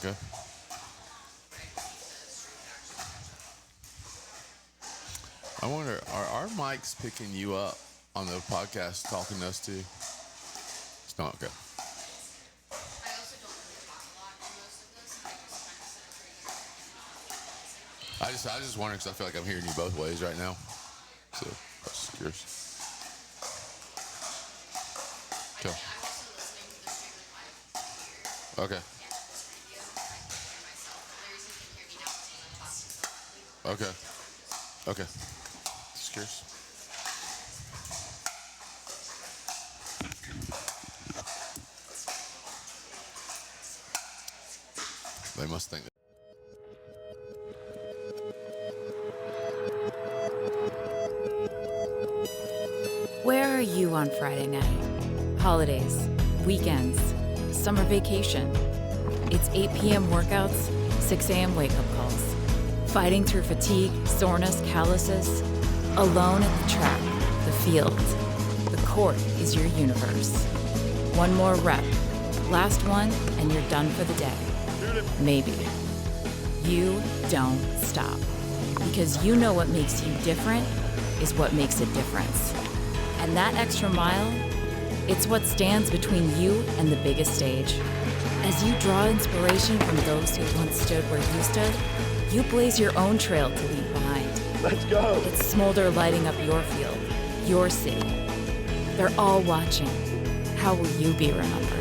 Okay. I wonder, are our mics picking you up on the podcast, talking to us too? It's not okay. I also don't really talk a lot in most of this. I just kind of sit up here. I just wonder because I feel like I'm hearing you both ways right now. So that's just curious. I'm also listening to the stream with my ear. Okay. Yeah, this radio. I can hear myself. The reason you can hear me now is because I'm talking so loudly. Okay. Okay. Just curious. They must think. Where are you on Friday night? Holidays, weekends, summer vacation. It's 8 p.m. workouts, 6 a.m. wake-up calls. Fighting through fatigue, soreness, calluses. Alone at the track, the field. The court is your universe. One more rep. Last one, and you're done for the day. Maybe. You don't stop. Because you know what makes you different is what makes a difference. And that extra mile, it's what stands between you and the biggest stage. As you draw inspiration from those who once stood where you stood, you blaze your own trail to leave behind. Let's go. It's smolder lighting up your field, your city. They're all watching. How will you be remembered?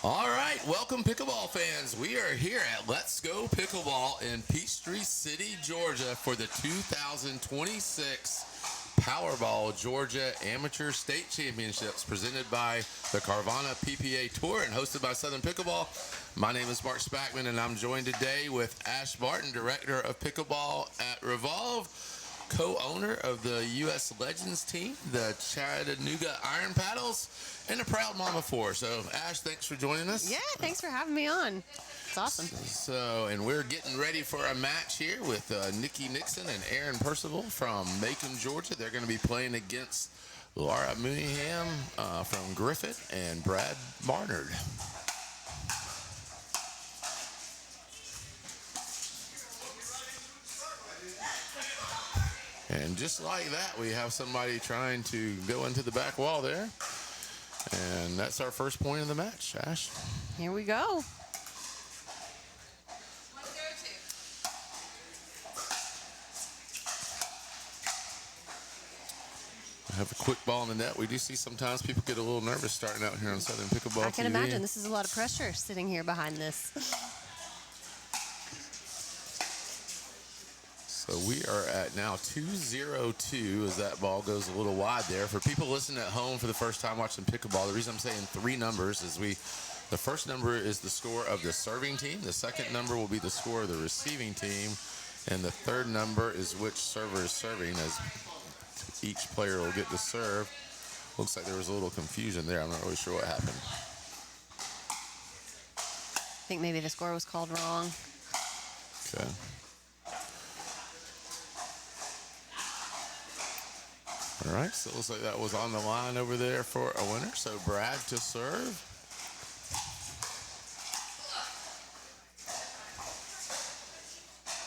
All right, welcome Pickleball fans. We are here at Let's Go Pickleball in Peachtree City, Georgia for the 2026 Powerball Georgia Amateur State Championships presented by the Carvana PPA Tour and hosted by Southern Pickleball. My name is Mark Spackman and I'm joined today with Ash Barton, Director of Pickleball at Revolve, co-owner of the U.S. Legends team, the Chattanooga Iron Paddles, and a proud mama for. So, Ash, thanks for joining us. Yeah, thanks for having me on. It's awesome. So, and we're getting ready for a match here with Nikki Nixon and Aaron Percival from Macon, Georgia. They're going to be playing against Laura Mooneyham from Griffith and Brad Barnard. And just like that, we have somebody trying to go into the back wall there. And that's our first point of the match, Ash. Here we go. Have a quick ball in the net. We do see sometimes people get a little nervous starting out here on Southern Pickleball I can TV. imagine this is a lot of pressure sitting here behind this. So we are at now 2-0-2 as that ball goes a little wide there. For people listening at home for the first time watching pickleball, the reason I'm saying three numbers is the first number is the score of the serving team. The second number will be the score of the receiving team. And the third number is which server is serving, as each player will get to serve. Looks like there was a little confusion there. I'm not really sure what happened. I think maybe the score was called wrong. Okay. All right, so it looks like that was on the line over there for a winner. So Brad to serve.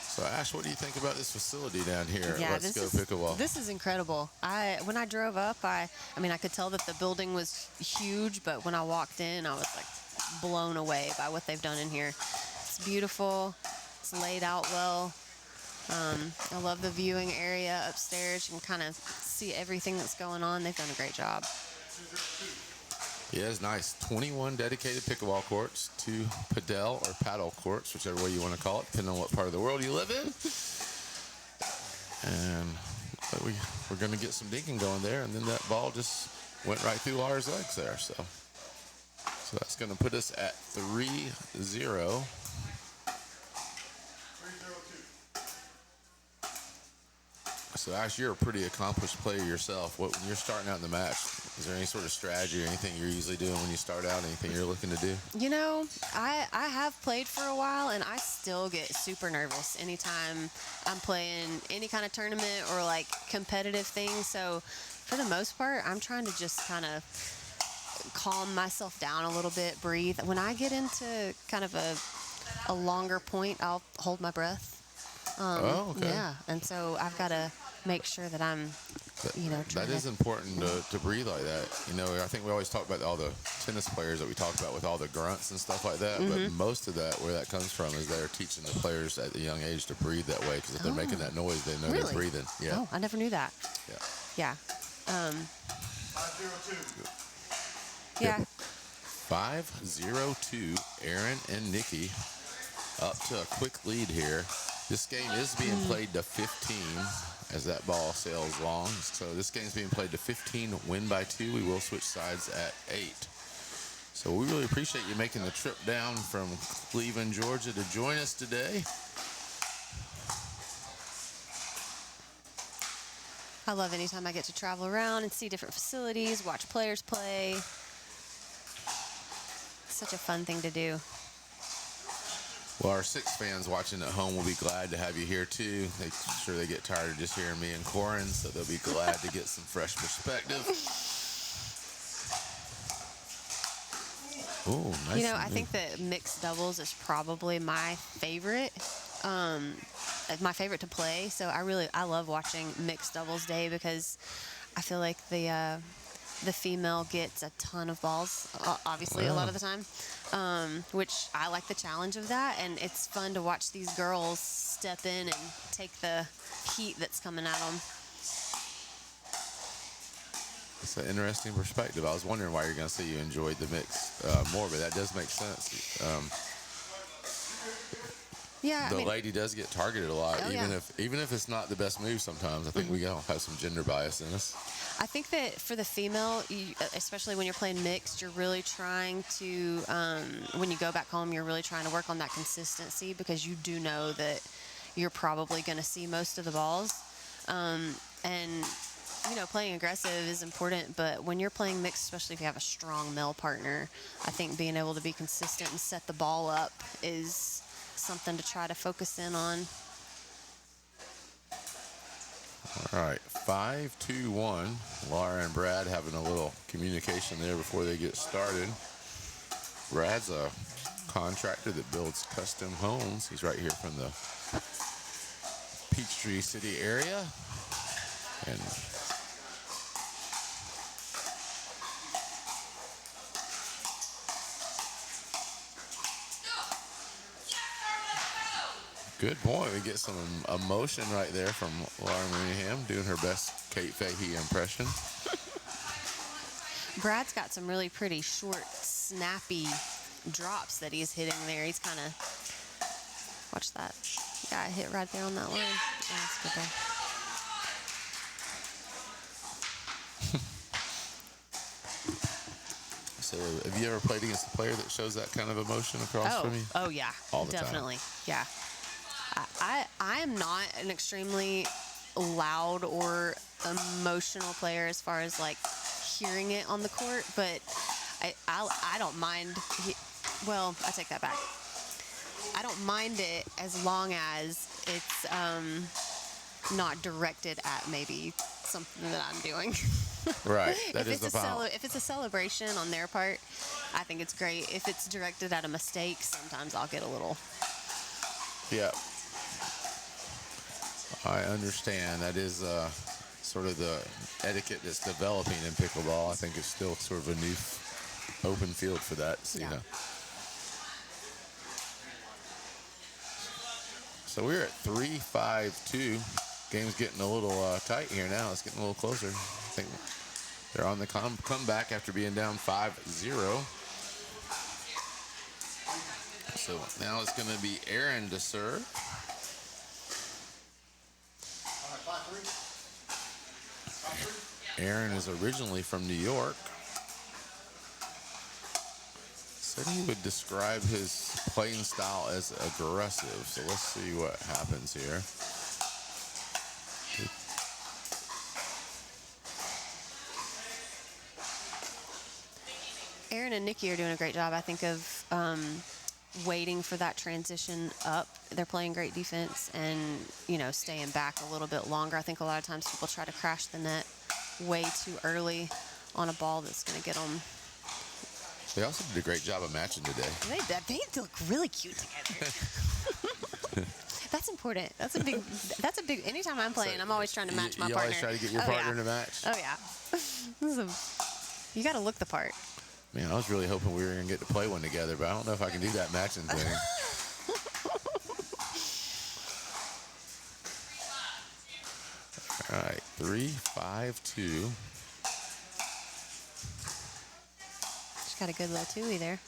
So Ash, what do you think about this facility down here? Yeah, Let's Go Pickleball. This is incredible. When I drove up, I mean, I could tell that the building was huge, but when I walked in, I was like blown away by what they've done in here. It's beautiful. It's laid out well. I love the viewing area upstairs. You can kind of see everything that's going on. They've done a great job. Yeah, it's nice. 21 dedicated pickleball courts, 2 Padel or Padel courts, whichever way you want to call it, depending on what part of the world you live in. And we're going to get some dinking going there, and then that ball just went right through Laura's legs there. So that's going to put us at 3-0. So, Ash, you're a pretty accomplished player yourself. When you're starting out in the match, is there any sort of strategy or anything you're usually doing when you start out, anything you're looking to do? You know, I have played for a while, and I still get super nervous anytime I'm playing any kind of tournament or, like, competitive things. So, for the most part, I'm trying to just kind of calm myself down a little bit, breathe. When I get into kind of a longer point, I'll hold my breath. Okay. Yeah, and so I've got to make sure that I'm, That is important to breathe like that. I think we always talk about all the tennis players that we talk about with all the grunts and stuff like that, but most of that, where that comes from, is they're teaching the players at a young age to breathe that way, because if they're making that noise, they know they're breathing. Yeah. Oh, I never knew that. Yeah. Yeah. 5-0-2. Yeah. 5-0-2. Aaron and Nikki up to a quick lead here. This game is being played to 15 as that ball sails long. So this game's being played to 15, win by 2. We will switch sides at 8. So we really appreciate you making the trip down from Cleveland, Georgia to join us today. I love anytime I get to travel around and see different facilities, watch players play. It's such a fun thing to do. Well, our 6 fans watching at home will be glad to have you here, too. I'm sure they get tired of just hearing me and Corin, so they'll be glad to get some fresh perspective. Oh, nice. I think that mixed doubles is probably my favorite. My favorite to play. So I love watching mixed doubles day, because I feel like the female gets a ton of balls, obviously, a lot of the time, which I like the challenge of that. And it's fun to watch these girls step in and take the heat that's coming at them. It's an interesting perspective. I was wondering why you're going to say you enjoyed the mix more, but that does make sense. Yeah, the lady does get targeted a lot, even if it's not the best move sometimes. I think we all have some gender bias in us. I think that for the female, especially when you're playing mixed, you're really trying to, when you go back home, you're really trying to work on that consistency, because you do know that you're probably going to see most of the balls. And, playing aggressive is important, but when you're playing mixed, especially if you have a strong male partner, I think being able to be consistent and set the ball up is something to try to focus in on. All right, 5-2-1. Laura and Brad having a little communication there before they get started. Brad's a contractor that builds custom homes. He's right here from the Peachtree City area. And good point. We get some emotion right there from Laura Mooneyham, doing her best Kate Fahey impression. Brad's got some really pretty short, snappy drops that he's hitting there. He's kind of, watch that. Got hit right there on that line. Oh, that's good there. So have you ever played against a player that shows that kind of emotion across from you? Oh, yeah. All the definitely. time. Yeah. I am not an extremely loud or emotional player as far as like hearing it on the court, but I don't mind. Well, I take that back. I don't mind it as long as it's not directed at maybe something that I'm doing. Right. That is the problem. If it's a celebration on their part, I think it's great. If it's directed at a mistake, sometimes I'll get a little. Yeah. I understand. That is sort of the etiquette that's developing in pickleball. I think it's still sort of a new open field for that. So, Yeah. So we're at 3-5-2. Game's getting a little tight here now. It's getting a little closer. I think They're on the comeback after being down 5-0. So now it's going to be Aaron to serve. Aaron is originally from New York. Said he would describe his playing style as aggressive. So let's see what happens here. Aaron and Nikki are doing a great job, I think, of waiting for that transition up. They're playing great defense and, you know, staying back a little bit longer. I think a lot of times people try to crash the net way too early on a ball that's going to get them. They also did a great job of matching today. They look really cute together. That's important. That's a big, anytime I'm playing, I'm always trying to match my partner. You always try to get your partner to match? Oh, yeah. You got to look the part. Man, I was really hoping we were going to get to play one together, but I don't know if I can do that matching thing. All right, 3-5-2. She's got a good little two-y there.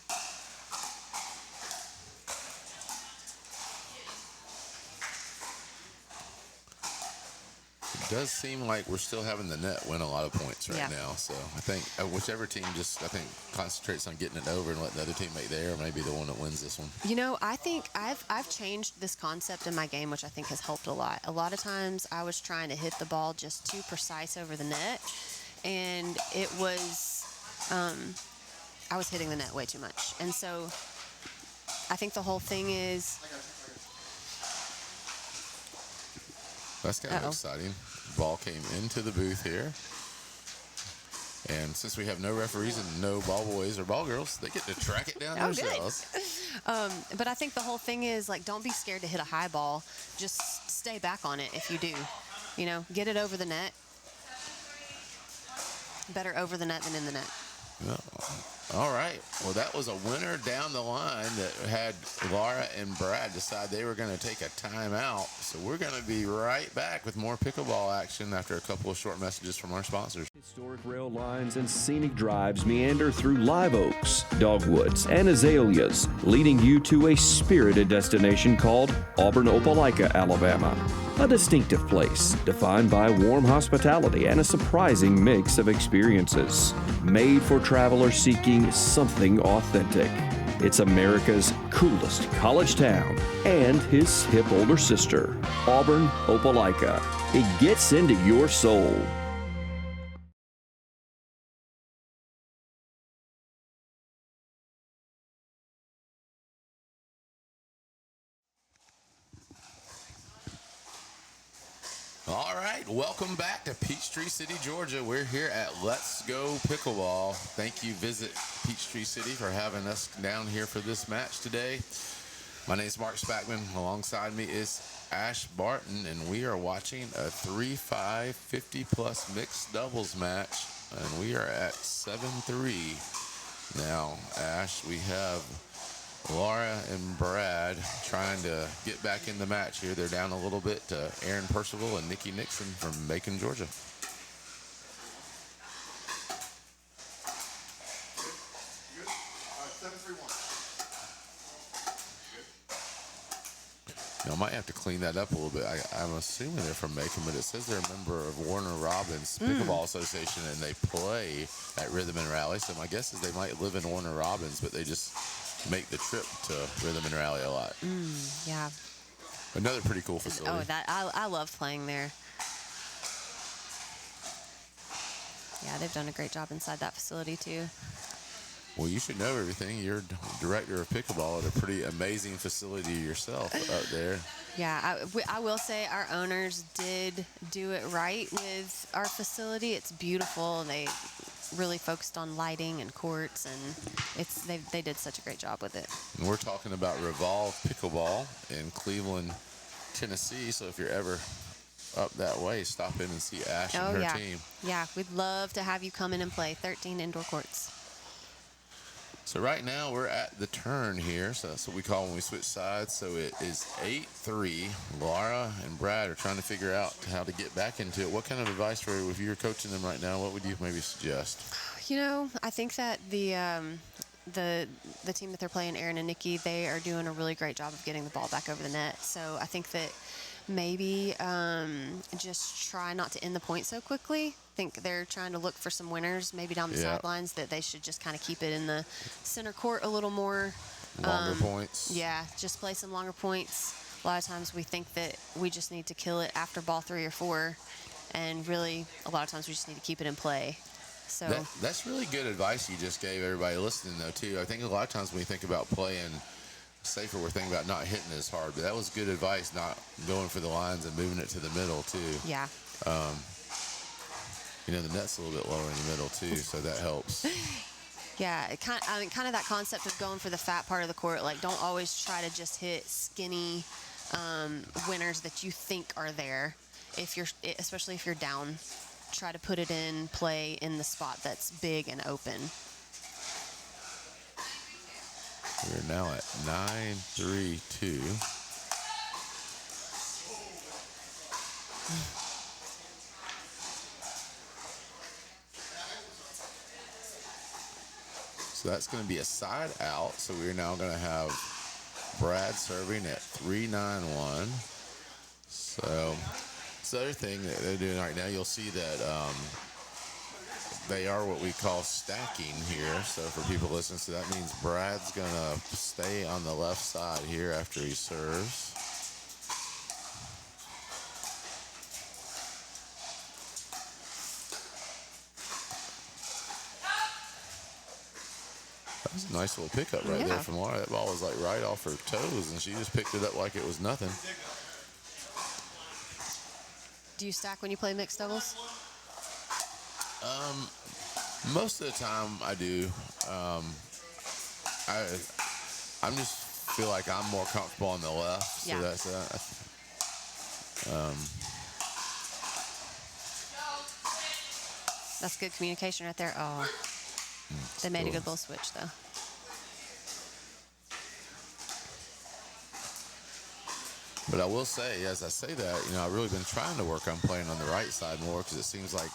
It does seem like we're still having the net win a lot of points right now. So I think whichever team concentrates on getting it over and letting the other team make the error may be the one that wins this one. You know, I think I've changed this concept in my game, which I think has helped a lot. A lot of times I was trying to hit the ball just too precise over the net, and it was I was hitting the net way too much. And so I think the whole thing is... That's kind of exciting. Ball came into the booth here. And since we have no referees and no ball boys or ball girls, they get to track it down themselves. But I think the whole thing is, like, don't be scared to hit a high ball. Just stay back on it if you do. You know, get it over the net. Better over the net than in the net. Yeah. All right. Well, that was a winner down the line that had Laura and Brad decide they were going to take a timeout. So we're going to be right back with more pickleball action after a couple of short messages from our sponsors. Historic rail lines and scenic drives meander through live oaks, dogwoods, and azaleas, leading you to a spirited destination called Auburn Opelika, Alabama. A distinctive place defined by warm hospitality and a surprising mix of experiences, made for travelers seeking something authentic. It's America's coolest college town and his hip older sister, Auburn Opelika. It gets into your soul. All right, welcome back to Peachtree City, Georgia. We're here at Let's Go Pickleball. Thank you, Visit Peachtree City, for having us down here for this match today. My name is Mark Spackman. Alongside me is Ash Barton, and we are watching a 3-5 50-plus mixed doubles match, and we are at 7-3. Now, Ash, we have Laura and Brad trying to get back in the match here. They're down a little bit to Aaron Percival and Nikki Nixon from Macon, Georgia. I might have to clean that up a little bit. I'm assuming they're from Macon, but it says they're a member of Warner Robins Pickleball Association, and they play at Rhythm and Rally. So my guess is they might live in Warner Robins, but they just make the trip to Rhythm and Rally a lot. Yeah. Another pretty cool facility. I love playing there. Yeah, they've done a great job inside that facility too. Well, you should know everything. You're director of pickleball at a pretty amazing facility yourself out there. Yeah, I will say our owners did do it right with our facility. It's beautiful. They really focused on lighting and courts, and they did such a great job with it. And we're talking about Revolve Pickleball in Cleveland, Tennessee. So if you're ever up that way, stop in and see Ash and her team. Yeah, we'd love to have you come in and play 13 indoor courts. So right now we're at the turn here. So that's what we call when we switch sides. So it is 8-3. Laura and Brad are trying to figure out how to get back into it. What kind of advice for if you're coaching them right now, what would you maybe suggest? You know, I think that the team that they're playing, Aaron and Nikki, they are doing a really great job of getting the ball back over the net. So I think that maybe just try not to end the point so quickly. I think they're trying to look for some winners, maybe down the sidelines, that they should just kind of keep it in the center court a little more. Longer points. Yeah, just play some longer points. A lot of times we think that we just need to kill it after ball 3 or 4, and really a lot of times we just need to keep it in play. So that's really good advice you just gave everybody listening, though, too. I think a lot of times when we think about playing safer, we're thinking about not hitting as hard, but that was good advice, not going for the lines and moving it to the middle, too. Yeah. You know, the net's a little bit lower in the middle, too, so that helps. Yeah, kind of that concept of going for the fat part of the court. Like, don't always try to just hit skinny winners that you think are there. Especially if you're down, try to put it in play in the spot that's big and open. We're now at 9-3-2. So that's going to be a side out. So we're now going to have Brad serving at 3-9-1. So it's the other thing that they're doing right now. You'll see that they are what we call stacking here. So for people listening, so that means Brad's going to stay on the left side here after he serves. That was a nice little pickup right there from Laura. That ball was like right off her toes, and she just picked it up like it was nothing. Do you stack when you play mixed doubles? Most of the time I do. I just feel like I'm more comfortable on the left. Yeah. So that's That's good communication right there. Oh, they made a good little switch, though. But I will say, as I say that, you know, I've really been trying to work on playing on the right side more, because it seems like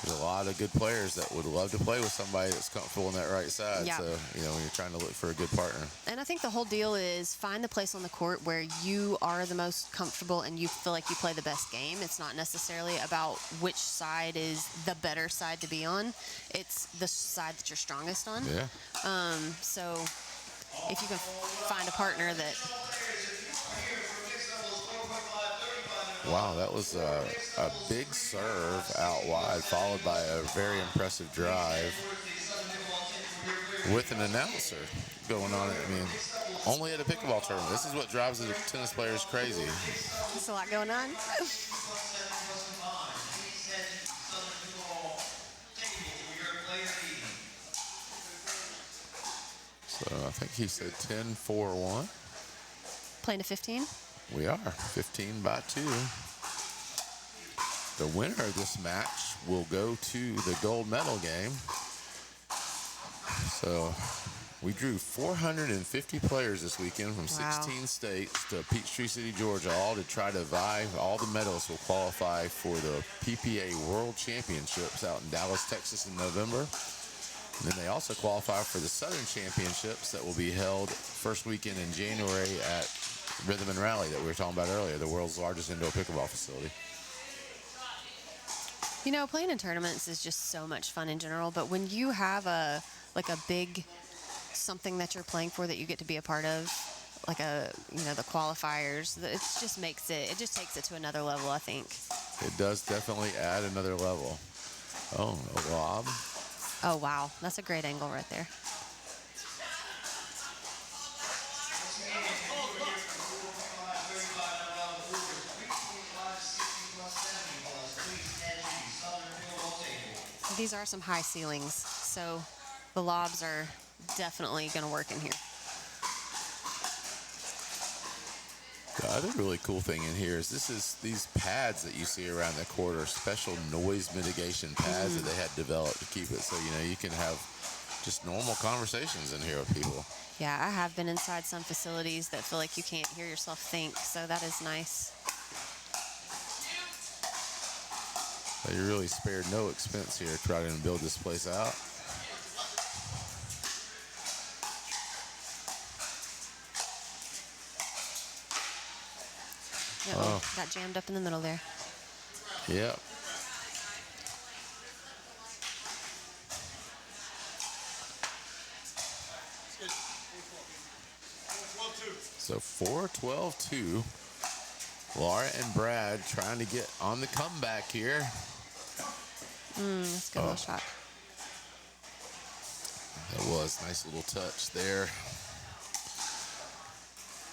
there's a lot of good players that would love to play with somebody that's comfortable on that right side. Yeah. So, you know, when you're trying to look for a good partner. And I think the whole deal is find the place on the court where you are the most comfortable and you feel like you play the best game. It's not necessarily about which side is the better side to be on. It's the side that you're strongest on. Yeah. So if you can find a partner that... Wow, that was a big serve out wide, followed by a very impressive drive with an announcer going on. I mean, only at a pickleball tournament. This is what drives the tennis players crazy. There's a lot going on. So I think he said 10-4-1. Playing to 15? We are 15-2. The winner of this match will go to the gold medal game. So we drew 450 players this weekend from 16 states to Peachtree City, Georgia, all to try to vie. All the medalists will qualify for the PPA World Championships out in Dallas, Texas in November. And then they also qualify for the Southern Championships that will be held first weekend in January at Rhythm and Rally that we were talking about earlier, the world's largest indoor pickleball facility. You know, playing in tournaments is just so much fun in general, but when you have a big something that you're playing for that you get to be a part of, like the qualifiers, it just makes it takes it to another level, I think. It does definitely add another level. Oh, a lob. Oh, wow. That's a great angle right there. These are some high ceilings, so the lobs are definitely going to work in here. The other really cool thing in here is these pads that you see around the court are special noise mitigation pads that they had developed to keep it so, you know, you can have just normal conversations in here with people. Yeah, I have been inside some facilities that feel like you can't hear yourself think, so that is nice. You really spared no expense here trying to build this place out. Oh, got jammed up in the middle there. Yep. So 4-12-2. Laura and Brad trying to get on the comeback here. That's a good little shot. That was nice little touch there.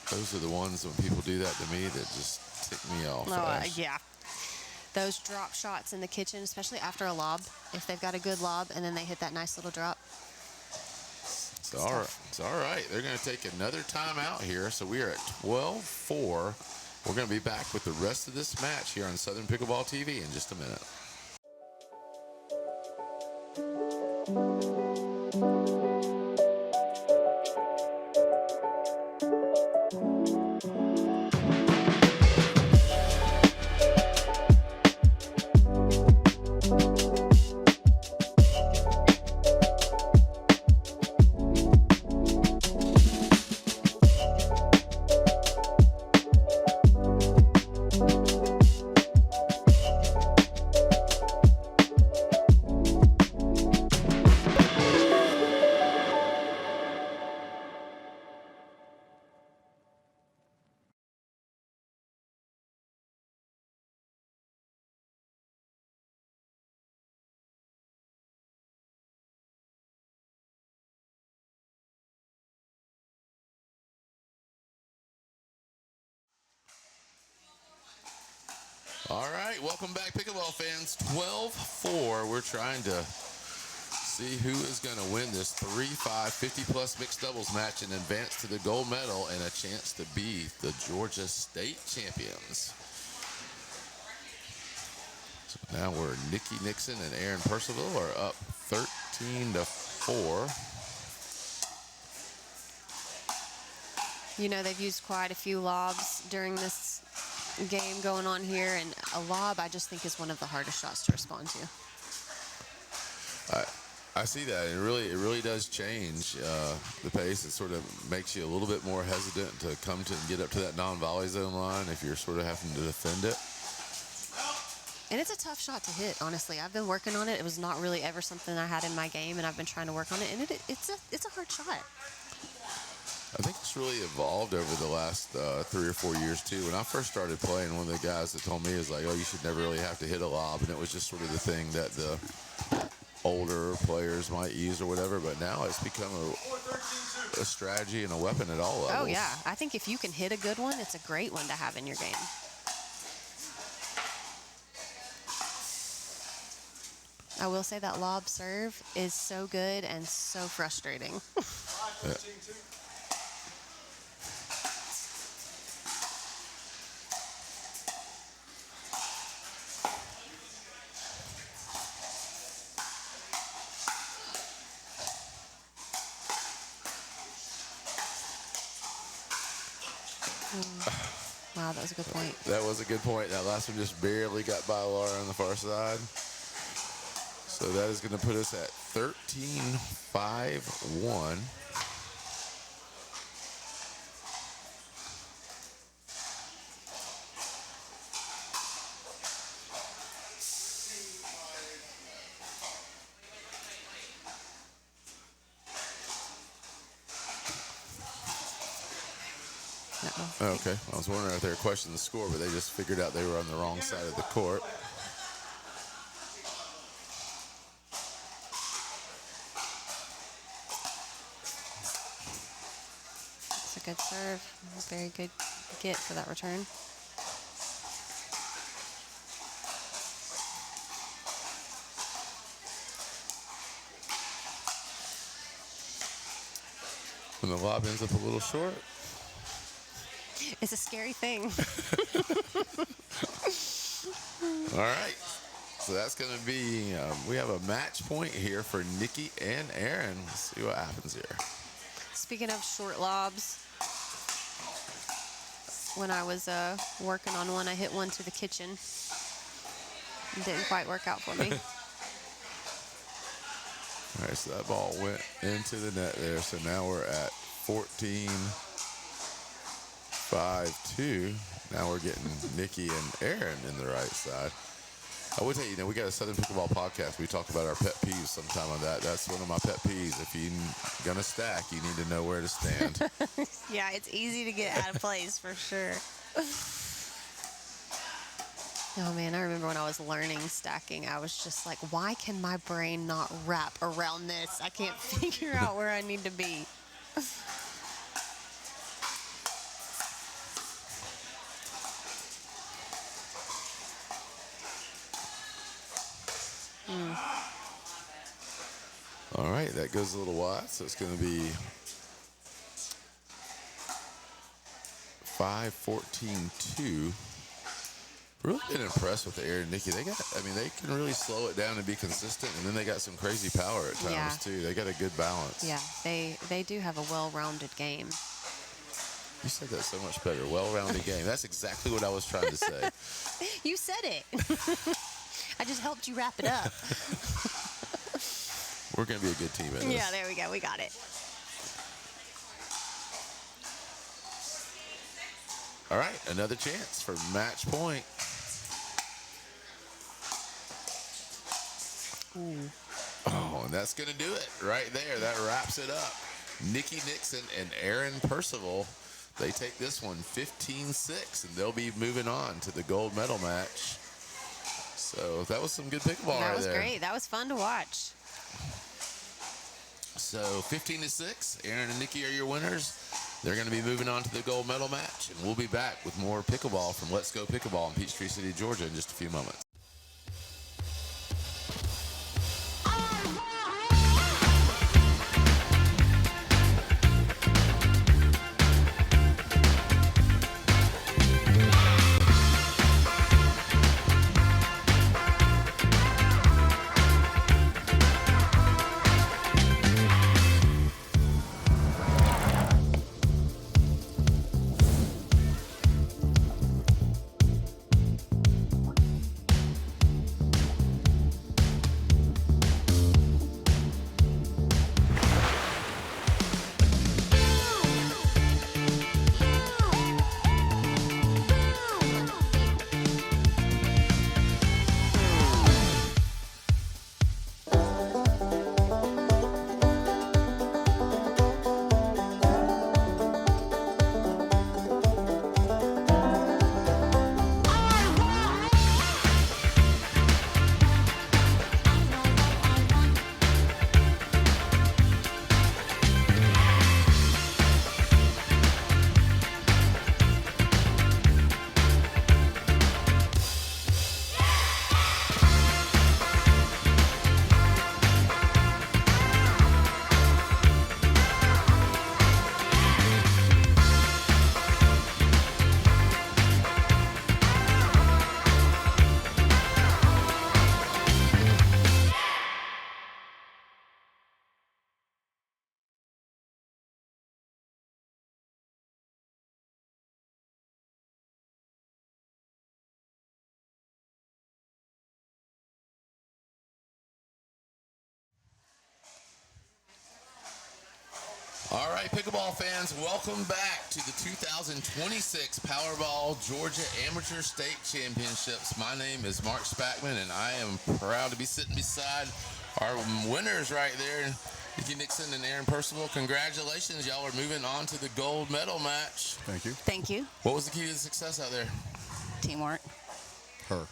Those are the ones when people do that to me that just tick me off. Yeah. Those drop shots in the kitchen, especially after a lob, if they've got a good lob and then they hit that nice little drop. It's all right. They're going to take another timeout here. So we are at 12-4. We're going to be back with the rest of this match here on Southern Pickleball TV in just a minute. All right, welcome back, pickleball fans. 12-4. We're trying to see who is going to win this 3-5 50-plus mixed doubles match and advance to the gold medal and a chance to be the Georgia State champions. So now we're Nikki Nixon and Aaron Percival are up 13-4. You know, they've used quite a few lobs during this game going on here, and a lob I just think is one of the hardest shots to respond to. I see that. It really does change the pace. It sort of makes you a little bit more hesitant to come to and get up to that non-volley zone line if you're sort of having to defend it. And it's a tough shot to hit, honestly. I've been working on it. It was not really ever something I had in my game, and I've been trying to work on it, and it's a hard shot. I think it's really evolved over the last 3 or 4 years, too. When I first started playing, one of the guys that told me is like, oh, you should never really have to hit a lob. And it was just sort of the thing that the older players might use or whatever. But now it's become a strategy and a weapon at all levels. Oh, yeah. I think if you can hit a good one, it's a great one to have in your game. I will say that lob serve is so good and so frustrating. Yeah. Wow, that was a good point. That was a good point. That last one just barely got by Laura on the far side. So that is going to put us at 13-5-1. Okay, I was wondering if they were questioning the score, but they just figured out they were on the wrong side of the court. It's a good serve. Very good get for that return. When the lob ends up a little short. It's a scary thing. All right. So that's going to be, we have a match point here for Nikki and Aaron. Let's see what happens here. Speaking of short lobs, when I was working on one, I hit one to the kitchen. It didn't quite work out for me. All right, so that ball went into the net there. So now we're at 14-5-2. Now we're getting Nikki and Aaron in the right side. I would tell you, we got a Southern Pickleball podcast. We talk about our pet peeves sometime on that. That's one of my pet peeves. If you're going to stack, you need to know where to stand. Yeah, it's easy to get out of place for sure. Oh man, I remember when I was learning stacking, I was just like, why can my brain not wrap around this? I can't figure out where I need to be. All right, that goes a little wide, so it's going to be 5-14-2. Really been impressed with Aaron and Nikki. They can really slow it down and be consistent, and then they got some crazy power at times too. They got a good balance. Yeah, they do have a well-rounded game. You said that so much better. Well-rounded game. That's exactly what I was trying to say. You said it. I just helped you wrap it up. We're going to be a good team at this. Yeah, there we go. We got it. All right, another chance for match point. Ooh. Oh, and that's going to do it right there. That wraps it up. Nikki Nixon and Aaron Percival, they take this one 15-6, and they'll be moving on to the gold medal match. So that was some good pickleball That right was there. great. That was fun to watch. So 15-6, Aaron and Nikki are your winners. They're going to be moving on to the gold medal match, and we'll be back with more pickleball from Let's Go Pickleball in Peachtree City, Georgia in just a few moments. All right, pickleball fans, welcome back to the 2026 Powerball Georgia Amateur State Championships. My name is Mark Spackman, and I am proud to be sitting beside our winners right there, Nikki Nixon and Aaron Percival. Congratulations, y'all are moving on to the gold medal match. Thank you. Thank you. What was the key to the success out there? Teamwork. Her.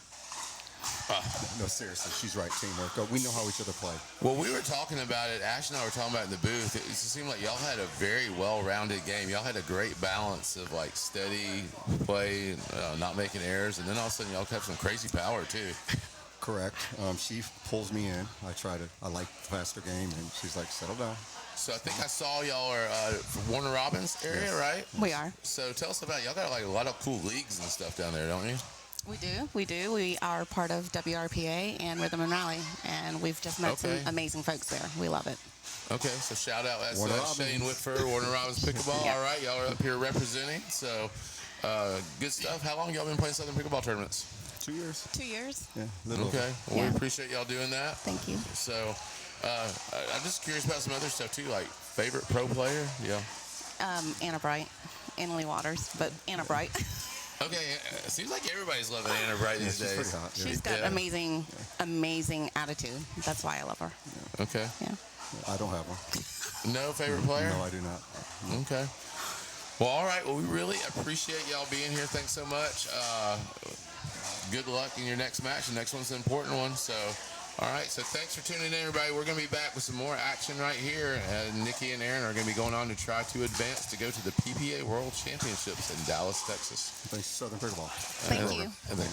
No, seriously, she's right. Teamwork. We know how each other play. Well, we were talking about it. Ash and I were talking about it in the booth. It seemed like y'all had a very well-rounded game. Y'all had a great balance of like steady play, not making errors, and then all of a sudden y'all have some crazy power too. Correct. She pulls me in. I like the faster game, and she's like, settle down. So I think I saw y'all are from Warner Robins area, Yes. right? We are. So tell us about y'all got like a lot of cool leagues and stuff down there, don't you? We do. We are part of WRPA and Rhythm and Rally, and we've just met some amazing folks there. We love it. Okay, so shout out. That's Warner Shane Robbins. Whitford, Warner Robbins Pickleball. Yeah. All right, y'all are up here representing. So, good stuff. How long y'all been playing Southern Pickleball tournaments? 2 years. 2 years. Yeah, little Okay, well, Yeah. we appreciate y'all doing that. Thank you. So, I'm just curious about some other stuff too, like favorite pro player. Yeah. Anna Bright, Annalie Waters, but Anna Bright. Okay, it seems like everybody's loving Anna Bright these she's days. pretty hot. Yeah. She's got amazing attitude. That's why I love her. Okay. Yeah. I don't have one. No favorite player? No, I do not. Okay. Well, all right. Well, we really appreciate y'all being here. Thanks so much. Good luck in your next match. The next one's an important one. So, all right. So thanks for tuning in, everybody. We're going to be back with some more action right here. Nikki and Aaron are going to be going on to try to advance to go to the PPA World Championships in Dallas, Texas. Thanks, Southern Pickleball. Thank you. And thanks.